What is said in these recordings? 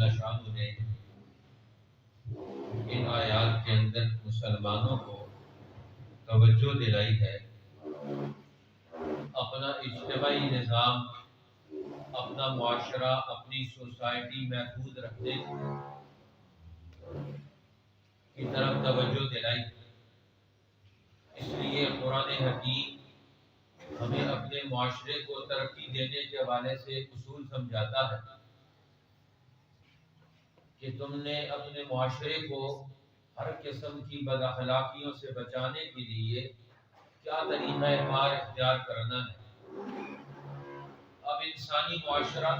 جل شانہ نے ان آیات کے اندر مسلمانوں کو توجہ دلائی ہے اپنا اجتماعی نظام، اپنا معاشرہ، اپنی سوسائٹی محفوظ رکھنے کی طرف توجہ دلائی۔ اس لیے قرآن حکیم ہمیں اپنے معاشرے کو ترقی دینے کے حوالے سے ایک اصول سمجھاتا ہے کہ تم نے اپنے معاشرے کو ہر قسم کی بد اخلاقیوں سے بچانے کے لیے کیا طریقہ کار اختیار کرنا ہے۔ اب انسانی معاشرہ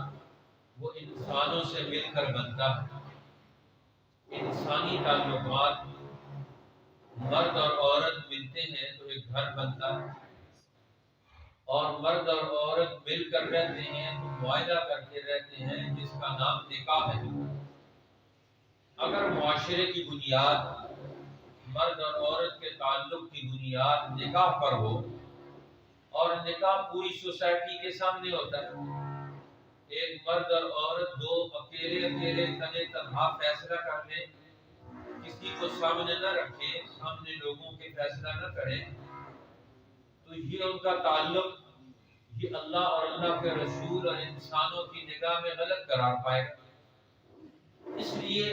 وہ انسانوں سے مل کر بنتا ہے۔ انسانی تعلقات، مرد اور عورت ملتے ہیں تو ایک گھر بنتا ہے، اور مرد اور عورت مل کر رہتے ہیں تو معاہدہ کر کے رہتے ہیں جس کا نام نکاح ہے۔ اگر معاشرے کی بنیاد، مرد اور عورت کے تعلق کی بنیاد نکاح پر ہو، اور نکاح پوری سوسائٹی کے سامنے ہوتا ہے، ایک مرد اور عورت دو اکیلے تنے تنہا فیصلہ کر لیں، کسی کو سامنے نہ رکھیں، سامنے لوگوں کے فیصلہ نہ کریں، تو یہ ان کا تعلق یہ اللہ اور اللہ کے رسول اور انسانوں کی نگاہ میں غلط قرار پائے گا۔ اس لیے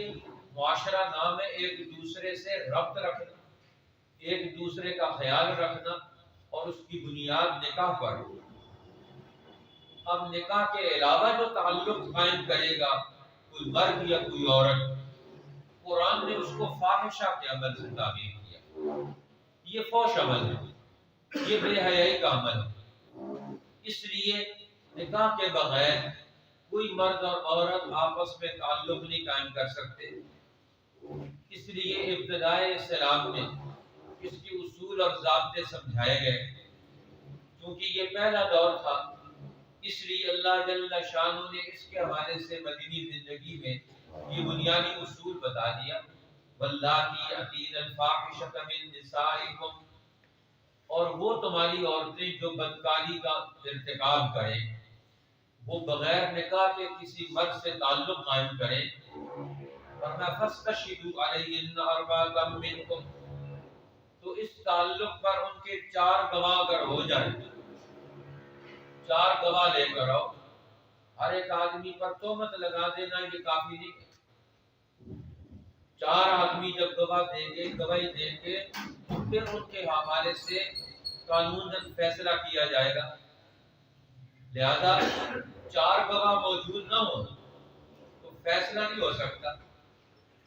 معاشرہ نام ہے ایک دوسرے سے ربط رکھنا، ایک دوسرے کا خیال رکھنا، اور اس کی بنیاد نکاح پر ہو۔ اب نکاح کے علاوہ جو تعلق قائم کرے گا کوئی مرد یا کوئی عورت، قرآن نے اس کو فاحشہ کے عمل سے تعبیر کیا۔ یہ فحش عمل ہے، یہ بے حیائی کا عمل ہے۔ اس لیے نکاح کے بغیر کوئی مرد اور عورت آپس میں تعلق نہیں قائم کر سکتے۔ اس لیے ابتدائے اسلام میں اس کے اصول اور ضابطے سمجھائے گئے، کیونکہ یہ پہلا دور تھا۔ اس لیے اللہ جل شانہ نے اس کے حوالے سے مدنی زندگی میں یہ بنیادی اصول بتا دیا، واللاتی یأتین الفاحشۃ من نسائکم، اور وہ تمہاری عورتیں جو بدکاری کا ارتکاب کریں، وہ بغیر نکاح کے کسی مرد سے تعلق قائم کریں، ورنہ فاستشہدوا علیہن اربعۃ منکم، تو اس تعلق پر ان کے 4 گواہ اگر ہو جائیں، 4 گواہ لے کر آؤ۔ ہر ایک آدمی پر تہمت لگا دینا یہ کافی نہیں ہے۔ 4 آدمی جب گواہی دیں گے پھر ان کے حوالے سے قانوناً فیصلہ کیا جائے گا۔ لہذا 4 گواہ موجود نہ ہو تو فیصلہ نہیں ہو سکتا،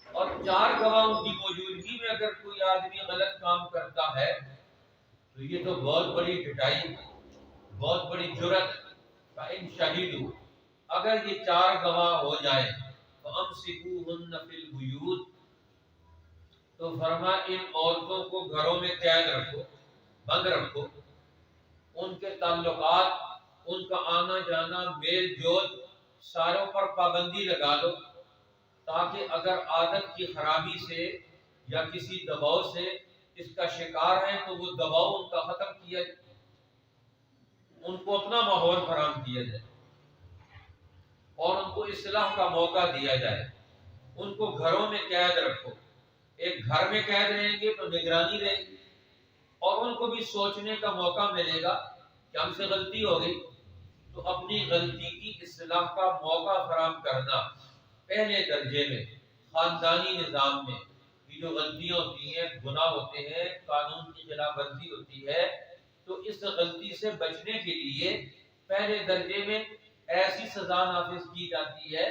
اور 4 گواہوں کی موجودگی میں اگر کوئی آدمی غلط کام کرتا ہے تو یہ تو بہت بڑی ڈٹائی، بہت بڑی جرأت۔ فإن شہدوا، اگر یہ 4 گواہ ہو جائیں، فأمسکوہن فی البیوت، تو فرما ان عورتوں کو گھروں میں قید رکھو، بند رکھو، ان کے تعلقات، ان کا آنا جانا، میل جول، ساروں پر پابندی لگا دو، تاکہ اگر عادت کی خرابی سے یا کسی دباؤ سے اس کا شکار ہیں تو وہ دباؤ ان کا ختم کیا جائے، ان کو اپنا ماحول فراہم کیا جائے، اور ان کو اصلاح کا موقع دیا جائے۔ ان کو گھروں میں قید رکھو۔ ایک گھر میں قید رہیں گے تو نگرانی رہے گی، اور ان کو بھی سوچنے کا موقع ملے گا کہ ہم سے غلطی ہو گئی، تو اپنی غلطی کی اصلاح کا موقع فراہم کرنا پہلے درجے میں خاندانی نظام میں۔ یہ جو غلطیاں ہوتی ہیں، گناہ ہوتے ہیں، قانون کی خلاف ورزی ہوتی ہے، تو اس غلطی سے بچنے کے لیے پہلے درجے میں ایسی سزا نافذ کی جاتی ہے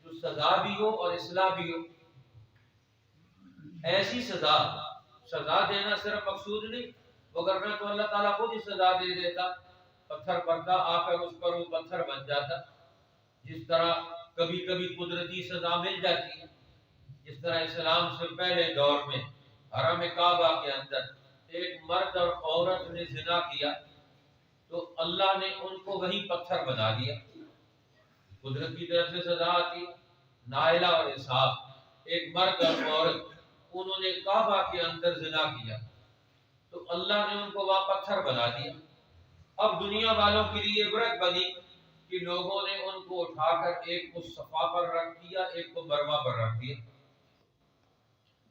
جو سزا بھی ہو اور اصلاح بھی ہو۔ ایسی سزا دینا صرف مقصود نہیں، وگرنہ تو اللہ تعالیٰ خود ہی سزا دے دیتا، پتھر پڑتا آ کر اس پر وہ پتھر بن جاتا۔ جس طرح کبھی کبھی قدرتی سزا مل جاتی ہے، جس طرح اسلام سے پہلے دور میں حرم کعبہ کے اندر ایک مرد اور عورت نے زنا کیا تو اللہ نے ان کو وہی پتھر بنا دیا۔ قدرت کی طرف سے سزا آتی، نائلہ اور اسحاق ایک مرد اور عورت انہوں نے کعبہ کے اندر زنا کیا تو اللہ نے ان کو وہاں پتھر بنا دیا۔ اب دنیا والوں کے لیے عبرت بنی کہ لوگوں نے ان کو اٹھا کر ایک کو صفا پر رکھ دیا، ایک کو مروہ پر رکھ دیا۔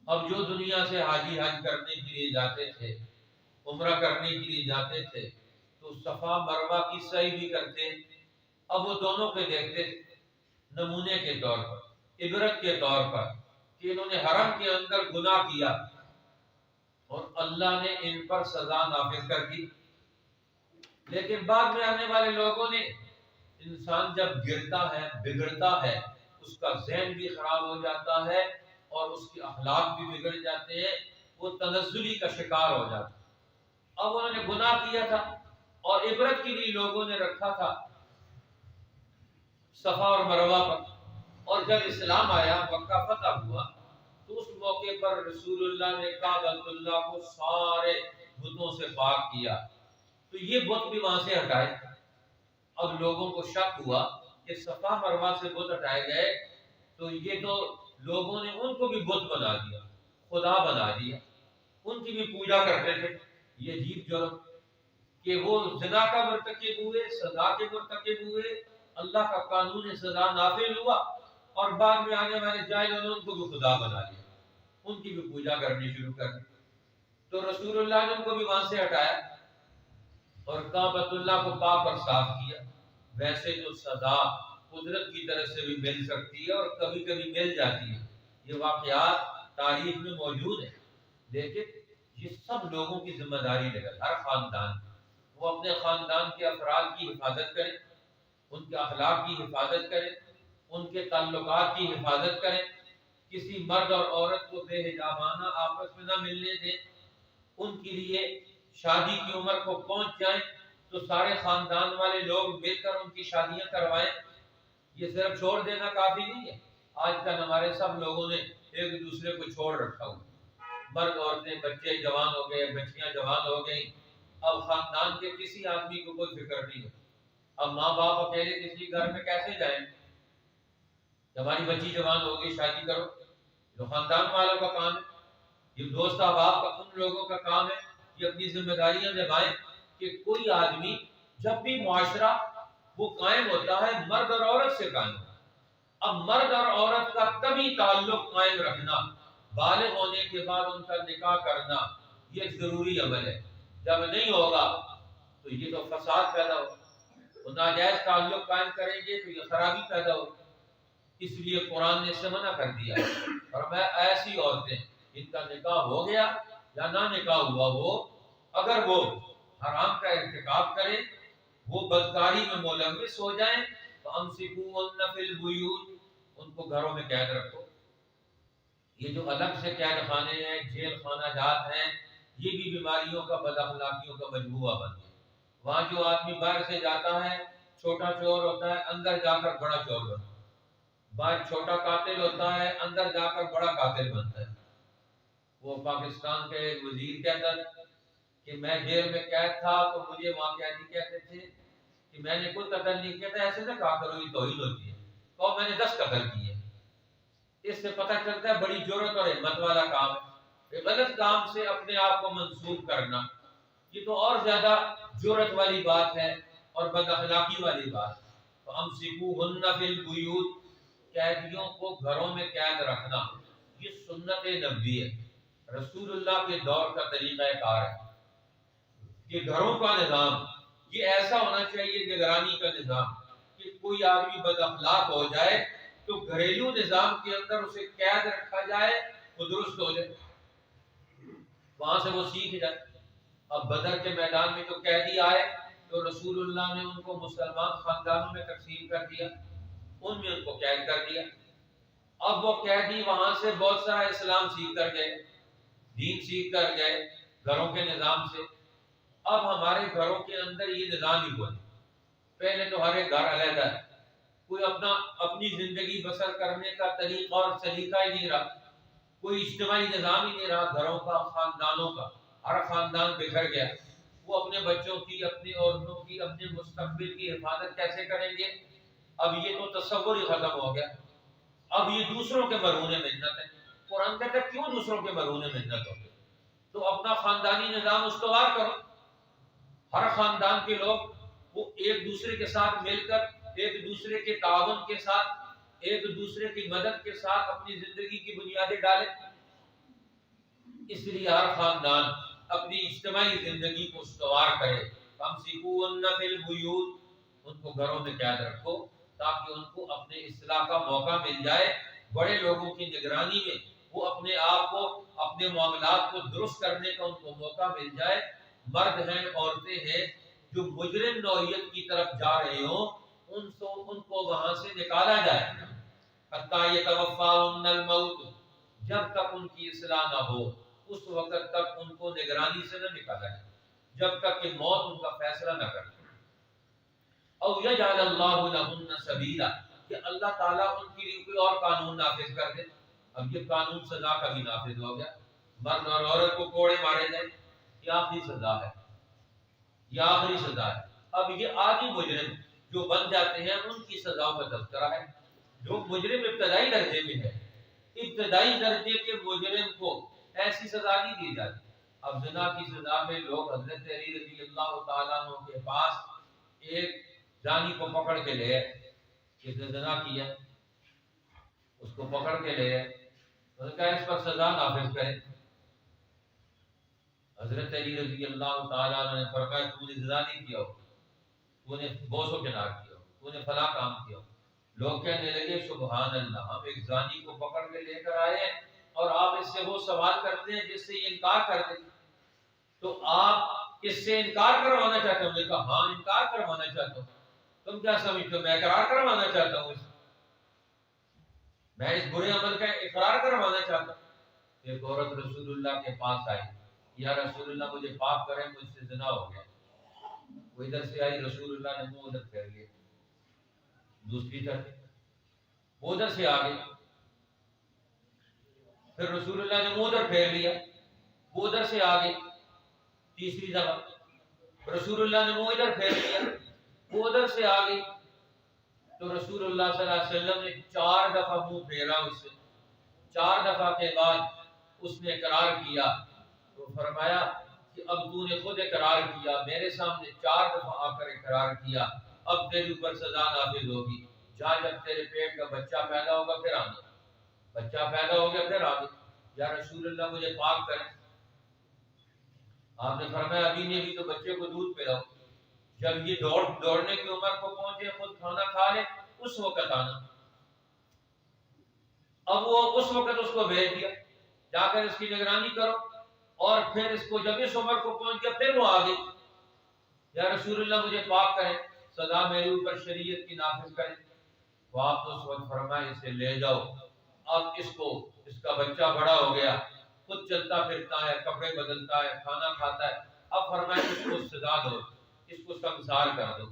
اب جو دنیا سے حاجی حج کرنے کے لیے جاتے تھے، عمرہ کرنے کے لیے جاتے تھے، تو صفا مروہ کی سعی بھی کرتے، اب وہ دونوں پہ دیکھتے نمونے کے طور پر، عبرت کے طور پر، کہ انہوں نے حرم کے اندر گناہ کیا اور اللہ نے ان پر سزا نافذ کر دی۔ لیکن بعد میں آنے والے لوگوں نے، انسان جب گرتا ہے، بگڑتا ہے، اس کا ذہن بھی خراب ہو جاتا ہے اور اس کے اخلاق بھی بگڑ جاتے ہیں، وہ تنزلی کا شکار ہو جاتا ہے۔ اب انہوں نے گناہ کیا تھا اور عبرت کے لیے لوگوں نے رکھا تھا صفا اور مروہ پر، اور جب اسلام آیا، مکہ فتح ہوا، تو اس موقع پر رسول اللہ نے کعبۃ اللہ کو سارے بتوں سے پاک کیا، تو یہ بت بھی وہاں سے ہٹائے۔ اب لوگوں کو شک ہوا کہ صفا مروہ سے بت ہٹائے گئے تو یہ تو لوگوں نے ان کو بھی بت بنا دیا، خدا بنا دیا، ان کی بھی پوجا کرتے تھے۔ یہ عجیب جرم کہ وہ زنا کا مرتکب ہوئے، سزا کے مرتکب ہوئے، اللہ کا قانون سزا نافذ ہوا، اور بعد میں آنے والے جاہلوں نے ان کو بھی خدا بنا لیا، ان کی بھی پوجا کرنی شروع کر دی۔ تو رسول اللہ نے ان کو بھی وہاں سے ہٹایا اور کعبۃ اللہ کو پاک اور صاف کیا۔ ویسے تو سزا قدرت کی طرف سے بھی مل سکتی ہے اور کبھی کبھی مل جاتی ہے، یہ واقعات تاریخ میں موجود ہیں، لیکن یہ سب لوگوں کی ذمہ داری لے گا، ہر خاندان وہ اپنے خاندان کے افراد کی حفاظت کرے، ان کے اخلاق کی حفاظت کرے، ان کے تعلقات کی حفاظت کرے، کسی مرد اور عورت کو بے حجابانہ آپس میں نہ ملنے دیں، ان کے لیے شادی کی عمر کو پہنچ جائیں تو سارے خاندان والے لوگ مل کر ان کی شادیاں کروائیں۔ یہ صرف چھوڑ دینا کافی نہیں ہے، آج کل ہمارے سب لوگوں نے ایک دوسرے کو چھوڑ رکھا ہوا، مرد عورتیں، بچے جوان ہو گئے، بچیاں جوان ہو گئیں، اب خاندان کے کسی آدمی کو کوئی فکر نہیں ہے۔ اب ماں باپ اکیلے کسی گھر میں کیسے جائیں؟ ہماری بچی جوان ہوگی، شادی کرو، جو خاندان والوں کا کام ہے، یہ دوست احباب کا، ان لوگوں کا کام ہے کہ اپنی ذمہ داریاں نبھائیں، کہ کوئی آدمی جب بھی معاشرہ وہ قائم ہوتا ہے مرد اور عورت سے قائم ہوتا ہے۔ اب مرد اور عورت کا تبھی تعلق قائم رکھنا، بالغ ہونے کے بعد ان کا نکاح کرنا، یہ ایک ضروری عمل ہے۔ جب نہیں ہوگا تو یہ تو فساد پیدا ہوگا، وہ ناجائز تعلق قائم کریں گے تو یہ خرابی پیدا ہوگی۔ اس لیے قرآن نے اس سے منع کر دیا، اور میں ایسی عورتیں ان کا نکاح ہو گیا یا نہ نکاح ہوا ہو، اگر وہ حرام کا ارتکاب کریں، وہ بدکاری میں ملوث ہو جائیں، تو امسکوہن فی البیوت، ان کو گھروں میں قید رکھو۔ یہ جو الگ سے قید خانے ہیں، جیل خانہ جات ہیں، یہ بھی بیماریوں کا، بد اخلاقیوں کا مجموعہ بن گیا۔ وہاں جو آدمی باہر سے جاتا ہے چھوٹا چور ہوتا ہے، اندر جا کر بڑا چور بنتا ہے، باہر چھوٹا قاتل ہوتا ہے، اندر جا کر بڑا قاتل بنتا ہے۔ وہ پاکستان کے ایک وزیر کہتا ہے کہ میں جیل میں قید تھا تو مجھے وہاں قیدی کہتے تھے کہ میں نے کوئی قتل نہیں کیا تھا، ایسے نہ کہا کرو یہ توہین ہوتی ہے، تو میں نے 10 قتل کیے۔ اس سے پتہ چلتا ہے بڑی جرأت اور ہمت والا کام ہے، غلط کام سے اپنے آپ کو منسوب کرنا، یہ تو اور زیادہ جرأت والی بات ہے اور بد اخلاقی والی بات ہے۔ فَأَمْسِكُوهُنَّ فِي الْبُيُوتِ، قیدیوں کو گھروں میں قید رکھنا یہ سنت نبوی ہے، رسول اللہ کے دور کا طریقہ کار ہے کہ گھروں کا نظام یہ ایسا ہونا چاہیے، نگرانی کا نظام، کہ کوئی آدمی بد اخلاق ہو جائے تو گھریلو نظام کے اندر اسے قید رکھا جائے، وہ درست ہو جائے، وہاں سے وہ سیکھ جائے۔ اب بدر کے میدان میں جو قیدی آئے تو رسول اللہ نے ان کو مسلمان خاندانوں میں تقسیم کر دیا، ان میں ان کو قید کر دیا۔ اب وہ قیدی وہاں سے بہت سارا اسلام سیکھ کر گئے، دین سیکھ کر گئے گھروں کے نظام سے۔ اب ہمارے گھروں کے اندر یہ نظام ہی کوئی، پہلے تو ہر ایک گھر علیحدہ ہے، کوئی اپنی زندگی بسر کرنے کا طریقہ اور سلیقہ ہی نہیں رہا، کوئی اجتماعی نظام ہی نہیں رہا گھروں کا، خاندانوں کا، ہر خاندان بکھر گیا۔ وہ اپنے بچوں کی، اپنی عورتوں کی، اپنے مستقبل کی حفاظت کیسے کریں گے؟ اب یہ تو تصور ہی ختم ہو گیا، اب یہ دوسروں کے مرہون محنت ہے۔ قرآن کہتا ہے کیوں دوسروں کے مرہون محنت ہوگی؟ تو اپنا خاندانی نظام استوار کرو، ہر خاندان کے لوگ وہ ایک دوسرے کے ساتھ مل کر ایک دوسرے کے تعاون کے ساتھ، ایک دوسرے کی مدد کے ساتھ اپنی زندگی کی بنیادیں ڈالیں۔ اس لیے ہر خاندان اپنی اجتماعی زندگی کو استوار کرے۔ فَامْسِكُوهُنَّ فِي الْبُيُوتِ، ان کو گھروں میں قید رکھو تاکہ ان کو اپنے اصلاح کا موقع مل جائے۔ بڑے لوگوں کی نگرانی میں وہ اپنے آپ کو، اپنے معاملات کو درست کرنے کا ان کو موقع مل جائے۔ مرد ہیں، عورتیں ہیں جو مجرم نوعیت کی طرف جا رہے ہوں، ان کو وہاں سے نکالا جائے۔ حتیٰ یتوفاہن الموت، جب تک ان کی اصلاح نہ ہو اس وقت تک ان کو نگرانی سے نہ نکالا جائے، جب تک کہ موت ان کا فیصلہ نہ کرے۔ او یجعل اللہ لہن سبیلا، کہ اللہ تعالیٰ ان کے لیے کوئی اور قانون نافذ کر دے۔ اب یہ قانون سزا کا بھی نافذ ہو گیا، مرد اور عورت کو کوڑے مارے جائیں، یہ آخری سزا ہے، یہ آخری سزا ہے۔ اب یہ عادی مجرم جو بن جاتے ہیں ان کی سزاؤں کا تذکرہ ہے۔ جو مجرم ابتدائی درجے میں ہے، ابتدائی درجے کے مجرم کو ایسی سزا نہیں دی جاتی۔ اب زنا کی سزا میں لوگ حضرت علی رضی اللہ تعالیٰ عنہ کے پاس ایک زانی کو پکڑ کے لے، جس نے زنا کیا اس کو پکڑ کے لے، انہوں نے کہا اس پر سزا نافذ کریں۔ حضرت علی رضی اللہ تعالیٰ عنہ نے فرمایا تو نے زنا نہیں کیا ہو، تو نے بوس و کنار کیا ہو، تو نے فلاں کام کیا ہو۔ لوگ کہنے لگے سبحان اللہ، ہم ایک زانی کو پکڑ کے لے کر آئے ہیں اور آپ اس سے وہ سوال کرتے ہیں جس سے یہ انکار کر دے، تو آپ اس سے انکار کروانا چاہتے ہو؟ میں نے کہا ہاں انکار کروانا چاہتا ہوں۔ تم کیا سمجھتے ہو میں اقرار کروانا چاہتا ہوں؟ میں اس برے عمل کا اقرار کروانا چاہتا ہوں۔ ایک عورت رسول اللہ کے پاس آئی، یا رسول اللہ مجھے پاک کریں، مجھ سے زنا ہو گیا۔ وہ ادھر سے آئی، رسول اللہ نے منہ ادھر پھیر لیا، دوسری طرف وہ ادھر سے آ گئی، پھر رسول اللہ نے منہ ادھر پھیر لیا، وہ ادھر سے آ گئی، تیسری دفعہ رسول اللہ نے منہ ادھر پھیر لیا، وہ ادھر سے آ گئی، تو رسول اللہ صلی اللہ علیہ وسلم نے 4 دفعہ منہ پھیرا اس سے۔ 4 دفعہ کے بعد اس نے اقرار کیا، تو فرمایا کہ اب تو نے خود اقرار کیا، میرے سامنے 4 دفعہ آ کر اقرار کیا، اب تیرے اوپر سزا نافذ ہوگی، جا جب تیرے پیٹ کا بچہ پیدا ہوگا پھر آنا، بچہ پیدا ہو گیا پھر آگے، یا رسول اللہ مجھے پاک کریں۔ آپ نے فرمایا ابھی نے بھی تو بچے کو دودھ پلاؤ، جب یہ دوڑنے کی عمر کو پہنچے، خود کھانا کھا لے، اس وقت آنا۔ اب وہ اس وقت اس کو بھیج دیا، جا کر اس کی نگرانی کرو، اور پھر اس کو جب اس عمر کو پہنچ گیا پھر وہ آگے، یا رسول اللہ مجھے پاک کریں، سزا میرے اوپر شریعت کی نافذ کریں۔ تو آپ نے اس وقت فرمایا اسے لے جاؤ، اب اس کا بچہ بڑا ہو گیا، خود چلتا پھرتا ہے، کپڑے بدلتا ہے، کھانا کھاتا ہے، اب فرمایا اس کو سزا دو، اس کو سنسار کر دو۔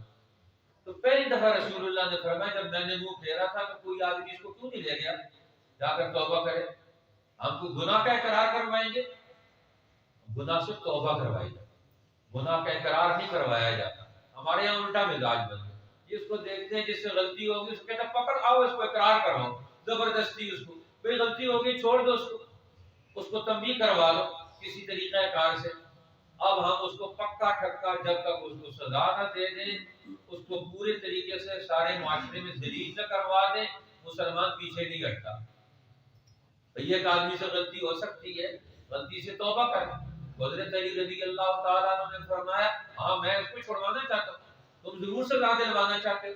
تو پہلی دفعہ رسول اللہ نے فرمایا جب میں نے منہ پھیرا تھا تو کوئی آدمی اس کو کیوں نہیں لے گیا جا کر توبہ کرے؟ ہم کو گناہ کا اقرار کروائیں گے؟ گناہ سے توبہ کروائی جائے، گناہ کا اقرار نہیں کروایا جاتا۔ ہمارے یہاں الٹا مزاج بن گیا، جس کو دیکھتے ہیں جس سے غلطی ہوگی اس کو کہتے ہیں پکڑ آؤ اس کو اقرار کرواؤ، زبردستی اس کو، کوئی غلطی ہوگی چھوڑ دو اس کو تنبیہ کروا دو کسی طریقہ کار سے۔ اب ہم اس کو پکا ٹھکا جب تک اس کو سزا نہ دے دیں، اس کو پورے طریقے سے سارے معاشرے میں ذلیل نہ کروا دیں، مسلمان پیچھے نہیں ہٹتا۔ بھئی ایک آدمی سے غلطی ہو سکتی ہے، غلطی سے توبہ کریں۔ حضرت علی رضی اللہ تعالیٰ عنہ نے فرمایا ہاں میں اس کو چھڑوانا چاہتا ہوں، تم ضرور سزا دلوانا چاہتے ہو،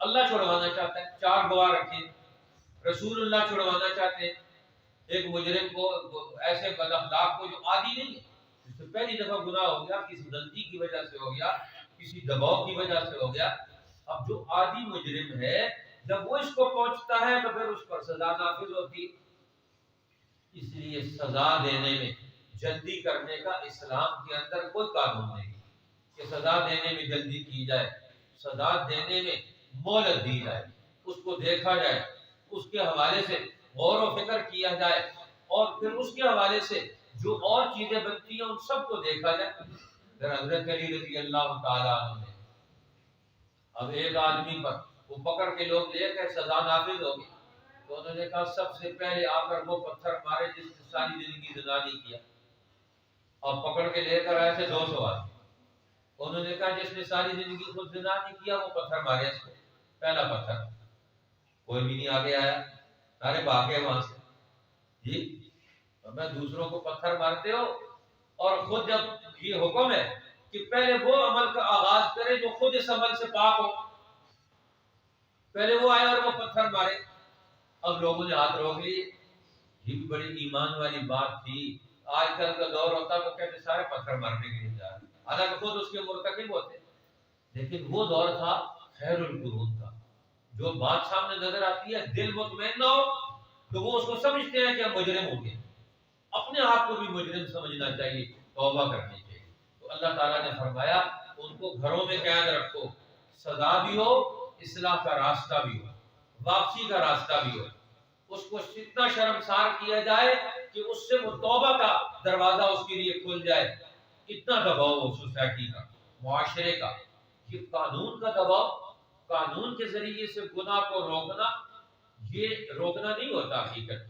اللہ چھڑوانا چاہتا ہے، 4 گواہ رکھیں، رسول اللہ چھڑوانا چاہتے ہیں ایک مجرم کو، ایسے بد اخلاق کو جو عادی نہیں ہے، جس سے پہلی دفعہ گناہ ہو گیا، کسی غلطی کی وجہ سے ہو گیا، کسی دباؤ کی وجہ سے ہو گیا۔ اب جو عادی مجرم ہے جب وہ اس کو پہنچتا ہے تو پھر اس پر سزا نافذ ہوتی ہے۔ اس لیے سزا دینے میں جلدی کرنے کا اسلام کے اندر کوئی قانون نہیں کہ سزا دینے میں جلدی کی جائے۔ سزا دینے میں مہلت دی جائے، اس کو دیکھا جائے، اس کے حوالے سے غور و فکر کیا جائے، اور پھر اس کے حوالے سے جو اور چیزیں بنتی ہیں ان سب کو دیکھا جائے۔ پھر حضرت علی رضی اللہ تعالیٰ عنہ نے اب ایک آدمی پر وہ پکڑ کے لوگ لے کر سزا نافذ ہوگی، تو انہوں نے کہا سب سے پہلے آ کر وہ پتھر مارے جس نے ساری زندگی زنا نہیں کیا، اور پکڑ کے لے کر آئے تھے 200 آدمی، انہوں نے کہا جس نے ساری زندگی خود زنا نہیں کیا وہ پتھر مارے اس کو۔ پہلا پتھر، کوئی بھی نہیں آگے آیا، سارے بھاگ گئے وہاں سے جی۔ میں دوسروں کو پتھر مارتے ہو اور خود جب یہ حکم ہے کہ پہلے وہ عمل کا آغاز کرے جو خود اس عمل سے پاک ہو، پہلے وہ آئے اور وہ پتھر مارے۔ اب لوگوں نے ہاتھ روک لیے، یہ بھی بڑی ایمان والی بات تھی۔ آج کل کا دور ہوتا تو کہتے سارے پتھر مارنے کے لیے جا رہے، حالانکہ خود اس کے مرتکب ہوتے۔ لیکن وہ دور تھا خیر القرون کا، جو بات سامنے نظر آتی ہے دل مطمئن نہ ہو تو وہ اس کو سمجھتے ہیں کہ ہم مجرم ہو گئے۔ اپنے آپ کو بھی مجرم سمجھنا چاہیے، توبہ کرنی چاہیے۔ تو اللہ تعالیٰ نے فرمایا ان کو گھروں میں قید رکھو، سزا بھی ہو، اصلاح کا راستہ بھی ہو، واپسی کا راستہ بھی ہو، اس کو اتنا شرمسار کیا جائے کہ اس سے وہ توبہ کا دروازہ اس کے لیے کھل جائے۔ اتنا دباؤ ہو سوسائٹی کا، معاشرے کا، یہ قانون کا دباؤ، قانون کے ذریعے سے گناہ کو روکنا، یہ روکنا نہیں ہوتا حقیقت،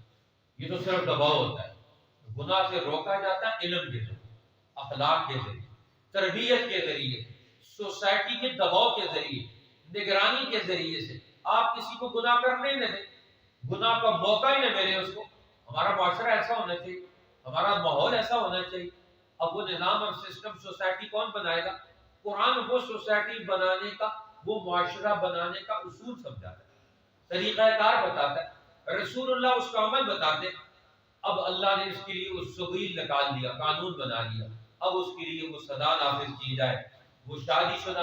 یہ تو صرف دباؤ ہوتا ہے۔ گناہ سے روکا جاتا ہے علم کے ذریعے، اخلاق کے ذریعے، تربیت کے ذریعے، سوسائٹی کے دباؤ کے ذریعے، نگرانی کے ذریعے سے۔ آپ کسی کو گناہ کرنے نہ دیں، گناہ کا موقع ہی نہ ملے اس کو۔ ہمارا معاشرہ ایسا ہونا چاہیے، ہمارا ماحول ایسا ہونا چاہیے۔ اب وہ نظام اور سسٹم سوسائٹی کون بنائے گا؟ قرآن وہ سوسائٹی بنانے کا، وہ معاشرہ بنانے کا اصول سمجھاتا ہے، طریقہ کار بتاتا ہے، رسول اللہ اس کا عمل بتاتے۔ اب اللہ نے اس کے لیے اس سبیل نکال دیا، قانون بنا لیا۔ اب اس کے لیے وہ سزا نافذ کی جائے، وہ شادی شدہ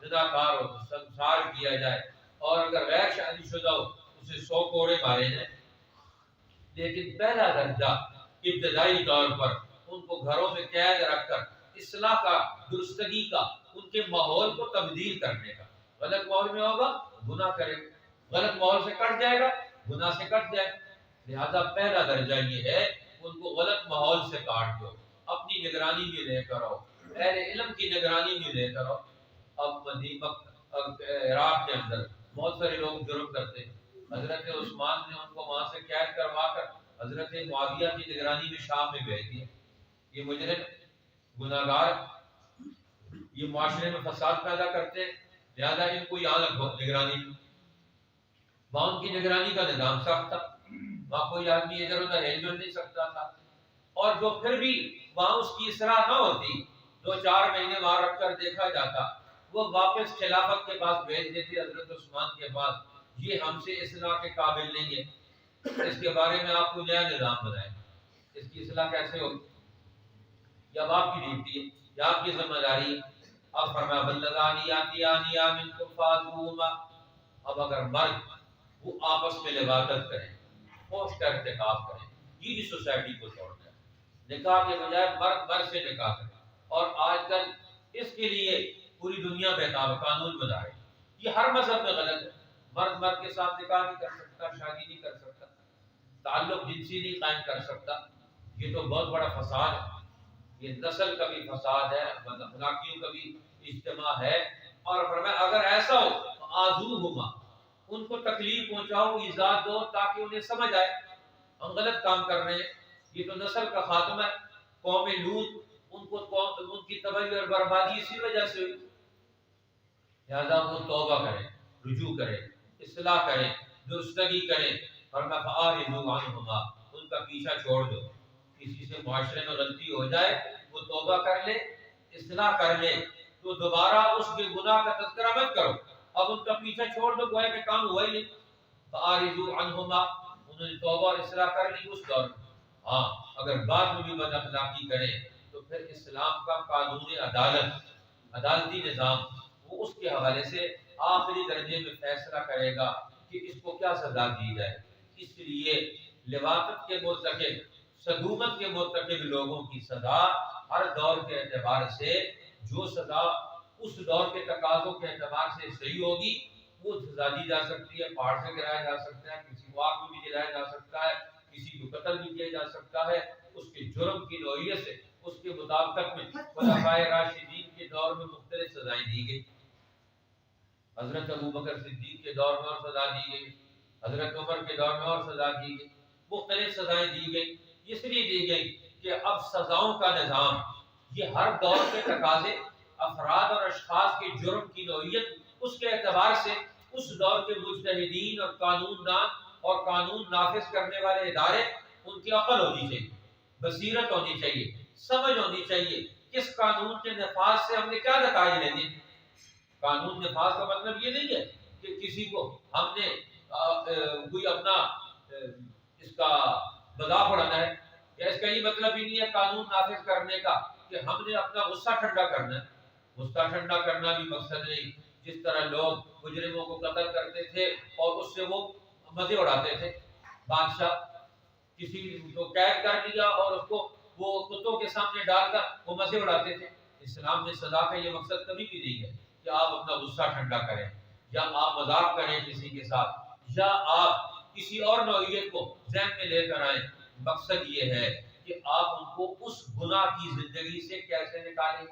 زناکار ہو تو سنسار کیا جائے، اور اگر غیر شادی شدہ ہو اسے 100 کوڑے مارے جائیں۔ لیکن پہلا درجہ ابتدائی طور پر ان کو گھروں میں قید رکھ کر اصلاح کا، درستگی کا، ان کے ماحول کو تبدیل کرنے کا۔ غلط ماحول میں ہوگا گناہ کرے گا، غلط ماحول سے کٹ جائے گا گناہ سے کٹ جائے گا۔ لہذا پہلا درجہ یہ ہے ان کو غلط ماحول سے کاٹ دو، اپنی نگرانی میں لے کر آؤ، اہل علم کی نگرانی میں لے کر آؤ۔ اب عراق کے اندر بہت سارے لوگ جرم کرتے، حضرت عثمان نے ان کو وہاں سے قید کروا کر حضرت معاویہ کی نگرانی میں شام میں بھیج دیا۔ یہ مجرم، گناہگار، یہ معاشرے میں فساد پیدا کرتے، لہذا ان کو یہاں رکھو نگرانی میں۔ وہاں ان کی نگرانی کا نظام سخت تھا، وہاں کوئی آدمی ادھر ادھر ہل مل نہیں سکتا تھا، اور جو پھر بھی وہاں اس کی اصلاح نہ ہوتی، 2-4 مہینے وہاں رکھ کر دیکھا جاتا، وہ واپس خلافت کے پاس بھیج دیتے، حضرت عثمان کے پاس۔ یہ ہم سے اصلاح کے قابل نہیں ہے، اس کے بارے میں آپ کو نیا نظام بنائیں، اس کی اصلاح کیسے ہوگی؟ یہ اب آپ کی ڈیوٹی ہے، یہ آپ کی ذمہ داری ہے۔ اب فرمایا بلغانی یاتیانی منکم فاذوہما۔ اب اگر مرد وہ آپس میں لواطت کریں، فحش کا ارتکاب کریں، یہ بھی سوسائٹی کو توڑنا ہے۔ نکاح کے بجائے مرد مرد سے نکاح کریں، اور آج کل اس کے لیے پوری دنیا بہتاب قانون بنا رہی ہے۔ یہ ہر مذہب میں غلط ہے، مرد مرد کے ساتھ نکاح نہیں کر سکتا، شادی نہیں کر سکتا، تعلق جنسی نہیں قائم کر سکتا۔ یہ تو بہت بڑا فساد ہے، یہ نسل کا بھی فساد ہے، اخلاقیوں کا بھی اجتماع ہے۔ اور فرمایا اگر ایسا ہو تو آذوہما، ان کو تکلیف پہنچاؤ، ایذا دو، تاکہ انہیں سمجھ آئے ہم غلط کام کر رہے ہیں۔ یہ تو نسل کا خاتمہ ہے۔ قوم لوط، ان کی تباہی اور بربادی اسی وجہ سے ہوئی۔ لہذا وہ توبہ کریں، رجوع کریں، اصلاح کریں، درستگی کریں۔ فرمایا فاعرضوا عنہما، ان کا پیچھا چھوڑ دو۔ کسی سے معاشرے میں غلطی ہو جائے، وہ توبہ کر لے، اصلاح کر لے، تو دوبارہ اس کے گناہ کا تذکرہ مت کرو، اب ان کا پیچھا چھوڑ دو، گویا کہ کام ہوا ہی نہیں۔ فاعرضوا عنہما، انہوں نے توبہ اور اصلاح کر لی اس دور میں۔ ہاں اگر بعد میں بھی بد اخلاقی کریں تو پھر اسلام کا قانون عدالت، عدالتی نظام، وہ اس کے حوالے سے آخری درجے میں فیصلہ کرے گا کہ اس کو کیا سزا دی جائے۔ اس لیے لواطت کے مرتکب، صدومت کے مرتکب لوگوں کی سزا ہر دور کے اعتبار سے، جو سزا اس دور کے تقاضوں کے اعتبار سے صحیح ہوگی وہ سزا دی جا سکتی ہے۔ پہاڑ سے گرایا جا سکتا ہے، کسی کو آگ میں بھی جلایا جا سکتا ہے، کسی کو قتل بھی کیا جا سکتا ہے، اس کے جرم کی نوعیت سے، اس کے مطابقت میں خلفائے راشدین کے دور میں مختلف سزائیں دی گئی۔ حضرت ابوبکر صدیق کے دور میں اور سزا دی گئی، حضرت عمر کے دور میں اور سزا دی گئی، مختلف سزائیں دی گئی۔ اس لیے دی گئی کہ اب سزاؤں کا نظام یہ ہر دور کے تقاضے، افراد اور اشخاص کے جرم کی نوعیت، اس کے اعتبار سے اس دور کے مجتہدین اور قانون دان اور قانون نافذ کرنے والے ادارے، ان کی عقل ہونی چاہیے، بصیرت ہونی چاہیے، سمجھ ہونی چاہیے کس قانون کے نفاذ سے ہم نے کیا نتائج لینے۔ قانون نفاذ کا مطلب یہ نہیں ہے کہ کسی کو ہم نے کوئی اپنا اس کا مذاق اڑانا ہے، یا اس کا یہ مطلب ہی نہیں ہے قانون نافذ کرنے کا کہ ہم نے اپنا غصہ ٹھنڈا کرنا ہے۔ غصہ ٹھنڈا کرنا بھی مقصد نہیں، جس طرح لوگ مجرموں کو قتل کرتے تھے اور اس سے وہ مزے اڑاتے تھے، بادشاہ کسی کو قید کر لیا اور اس کو وہ کتوں کے سامنے ڈال کر وہ مزے اڑاتے تھے۔ اسلام میں سزا کا یہ مقصد کبھی بھی نہیں ہے کہ آپ اپنا غصہ ٹھنڈا کریں یا آپ مذاق کریں کسی کے ساتھ یا آپ کسی اور نوعیت کو ذہن میں لے کر آئیں۔ مقصد یہ ہے کہ آپ ان کو اس گناہ کی زندگی سے کیسے نکالیں۔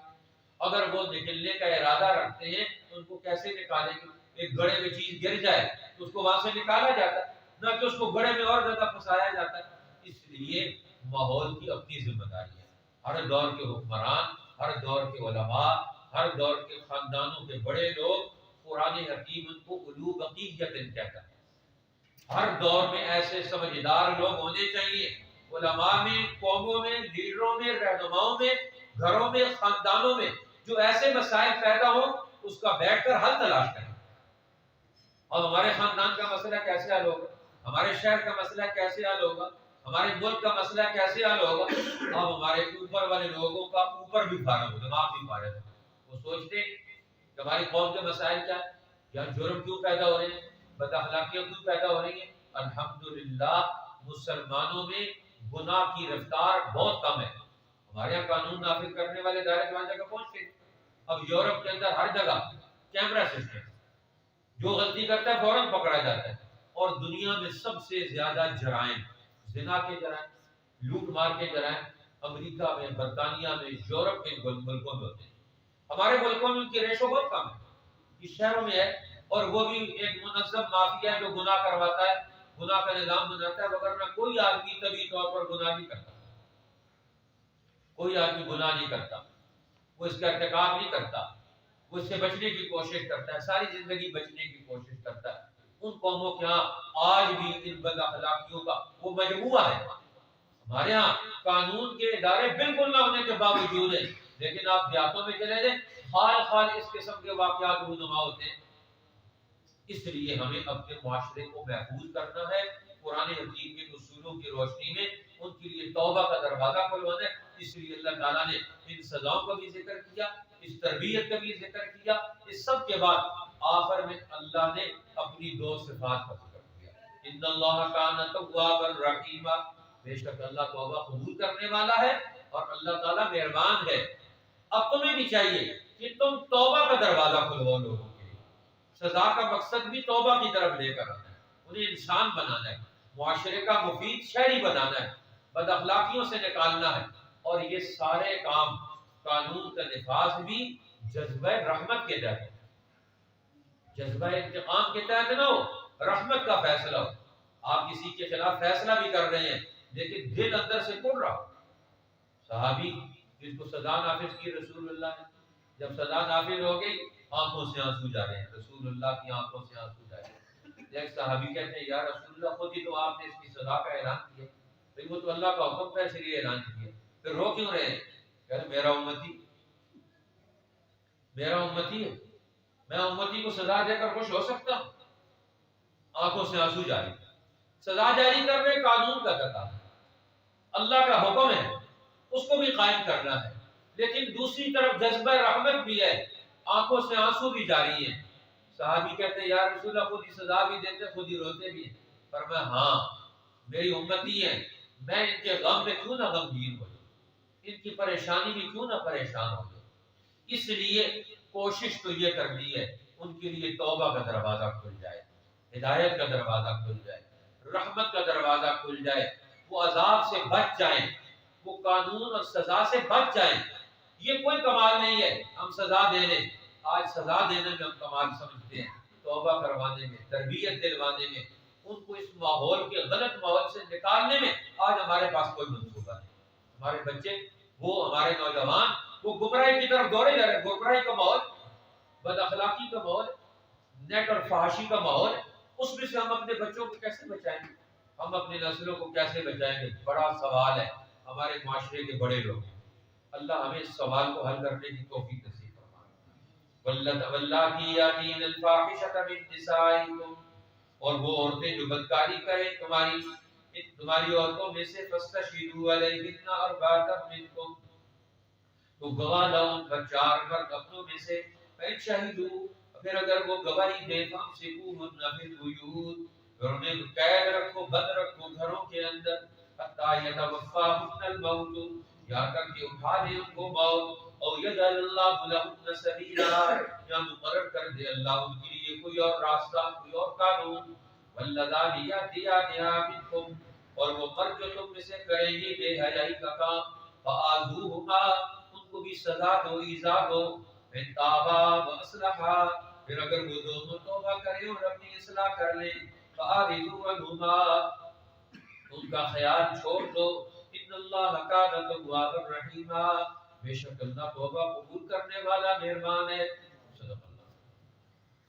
اگر وہ نکلنے کا ارادہ رکھتے ہیں تو ان کو کیسے نکالیں گے؟ ایک گڑھے میں چیز گر جائے تو اس کو وہاں سے نکالا جاتا ہے، نہ کہ اس کو گڑھے میں اور زیادہ پھنسایا جاتا ہے۔ اس لیے ماحول کی اپنی ذمہ داری ہے۔ ہر دور کے حکمران، ہر دور کے علماء، ہر دور کے خاندانوں کے بڑے لوگ، قرآن حکیم ان کو اولو بقیت کہتا ہے۔ ہر دور میں ایسے سمجھدار لوگ ہونے چاہیے، علماء میں، قوموں میں، لیڈروں میں، رہنماؤں میں، گھروں میں، خاندانوں میں، جو ایسے مسائل پیدا ہوں اس کا بیٹھ کر حل تلاش کریں۔ اور ہمارے خاندان کا مسئلہ کیسے حل ہوگا، ہمارے شہر کا مسئلہ کیسے حل ہوگا، ہمارے ملک کا مسئلہ کیسے حل ہوگا۔ اب ہمارے اوپر والے لوگوں کا اوپر بھی فارغ ہو، دماغ بھی فارغ ہے، وہ سوچتے کہ ہماری قوم کے مسائل کیا ہے، یہاں جرم کیوں پیدا ہو رہے ہیں، بد اخلاقیاں کیوں پیدا ہو رہی ہیں۔ الحمدللہ مسلمانوں میں گناہ کی رفتار بہت کم ہے۔ ہمارے یہاں قانون نافذ کرنے والے ادارے ہر جگہ پہنچتے ہیں۔ اب یورپ کے اندر ہر جگہ کیمرہ سسٹم، جو غلطی کرتا ہے فوراً پکڑا جاتا ہے۔ اور دنیا میں سب سے زیادہ جرائم، زنا کے جرائم، لوٹ مار کے جرائم امریکہ میں، برطانیہ میں، یورپ کے ملکوں میں ہوتے ہیں۔ ہمارے ملکوں میں ان کی ریشو بہت کم ہے، اس شہروں میں ہے، اور وہ بھی ایک منظم مافیا جو گناہ کرواتا ہے، گناہ کا نظام بناتا ہے، وگرنہ کوئی آدمی طبی طور پر گناہ نہیں کرتا، کوئی آدمی گناہ نہیں کرتا، وہ اس کا ارتکاب نہیں کرتا، وہ اس سے بچنے کی کوشش کرتا ہے، ساری زندگی بچنے کی کوشش کرتا ہے۔ ان قوموں کے ہاں آج بھی ان بد اخلاقیوں کا وہ مجموعہ ہے۔ ہمارے ہاں قانون کے ادارے بالکل نہ ہونے کے باوجود ہیں، لیکن آپ دیہاتوں میں چلے جائیں، خال اس قسم کے واقعات رونما ہوتے ہیں۔ اس لیے ہمیں اپنے معاشرے کو محفوظ کرنا ہے، قرآن حکیم کے اصولوں کی روشنی میں ان کے لیے توبہ کا دروازہ کھلوانا ہے۔ اس لیے اللہ تعالیٰ نے ان سزاؤں کا بھی ذکر کیا، اس تربیت کا بھی ذکر کیا۔ اس سب کے بعد آخر میں اللہ نے اپنی دو صفات کا ذکر کیا، ان اللہ کان توابا رحیما، بے شک اللہ توبہ قبول کرنے والا ہے اور اللہ تعالیٰ مہربان ہے۔ اب تمہیں بھی چاہیے کہ تم توبہ کا دروازہ کھلواؤ لوگوں کے لیے۔ سزا کا مقصد بھی توبہ کی طرف لے کر آنا ہے، انہیں انسان بنانا ہے، معاشرے کا مفید شہری بنانا ہے، بد اخلاقیوں سے نکالنا ہے۔ اور یہ سارے کام قانون کا نفاذ بھی جذبہ رحمت کے تحت، جذبہ انتقام کے تحت نہ ہو، رحمت کا فیصلہ ہو۔ آپ کسی کے خلاف فیصلہ بھی کر رہے ہیں لیکن دل اندر سے کھل رہا ہو۔ صحابی جس کو سزا نافذ کی رسول اللہ نے، جب سزا نافذ ہو گئی آنکھوں سے آنسو جا رہے ہیں، رسول اللہ کی آنکھوں سے آنسو جا رہے ہیں۔ ایک صحابی کہتے ہیں یا رسول اللہ خود ہی تو آپ نے اس کی سزا کا اعلان کیا، بھئی وہ تو اللہ کا حکم تھا اس لیے اعلان کیا، پھر رو کیوں رہے ہیں؟ کہ میرا امتی ہے، میں امتی کو سزا دے کر خوش ہو سکتا ہوں؟ آنکھوں سے آنسو جاری، سزا جاری کر رہے قانون کا تقاضا، اللہ کا حکم ہے اس کو بھی قائم کرنا ہے، لیکن دوسری طرف جذبہ رحمت بھی ہے، آنکھوں سے آنسو بھی جاری ہیں۔ صحابی کہتے ہیں یا رسول اللہ خود ہی سزا بھی دیتے خود ہی روتے بھی ہیں، فرمایا ہاں میری امتی ہے، میں ان کے غم میں کیوں نہ غمگین ہو جاؤں، ان کی پریشانی میں کیوں نہ پریشان ہو جاؤں۔ اس لیے کوشش تو یہ کرنی ہے ان کے لیے توبہ کا دروازہ کھل جائے، ہدایت کا دروازہ کھل جائے، رحمت کا دروازہ کھل جائے، وہ عذاب سے بچ جائیں، وہ قانون اور سزا سے بچ جائیں۔ یہ کوئی کمال نہیں ہے ہم سزا دے لیں، آج سزا دینے میں ہم کمال سمجھتے ہیں، توبہ کروانے میں، تربیت دلوانے میں، ان کو اس ماحول کے غلط ماحول سے نکالنے میں آج ہمارے پاس کوئی منصوبہ نہیں۔ ہمارے بچے، وہ ہمارے نوجوان، وہ گمراہی کی طرف دوڑے جا رہے ہیں، گمراہی کا ماحول، بد اخلاقی کا ماحول، نیٹ اور فحاشی کا ماحول ہے، اس میں سے ہم اپنے بچوں کو کیسے بچائیں گے؟ ہم اپنی نسلوں کو کیسے بچائیں گے؟ بڑا سوال ہے ہمارے معاشرے کے بڑے لوگ۔ اللہ ہمیں اس سوال کو حل کرنے کی توفیق نصیب فرمائے۔ واللاتي يأتين الفاحشة من نسائكم، اور وہ عورتیں جو بدکاری کریں تمہاری عورتوں میں سے، فاستشهدوا عليهن أربعة منكم، تو گواہ لاؤ ان پر 4 مرد اپنوں میں سے، فإن شهدوا، پھر اگر وہ گواہی دیں، فامسكوهن في البيوت، پھر انہیں قید رکھو، بند رکھو گھروں کے اندر، حتى يتوفاهن الموت، یہاں تک کہ اٹھا دے ان کو موت، او يجعل الله لهن سبيلا، یا مقرر کر دے اللہ ان کے لیے کوئی اور راستہ، کوئی اور قانون۔ واللذان يأتيانها منكم، اور وہ مرد جو تم میں سے کریں گے بے حیائی کا کام، فآذوهما، ان کو بھی سزا دو، ایذا دو، ان تابا واصلحا، پھر اگر وہ دونوں توبہ کریں اور اپنی اصلاح کر لیں، فآرضوا عنہما، ان کا خیال چھوڑ دو، ان اللہ کان توابا رحیما، بے شک اللہ توبہ قبول کرنے والا مہربان ہے۔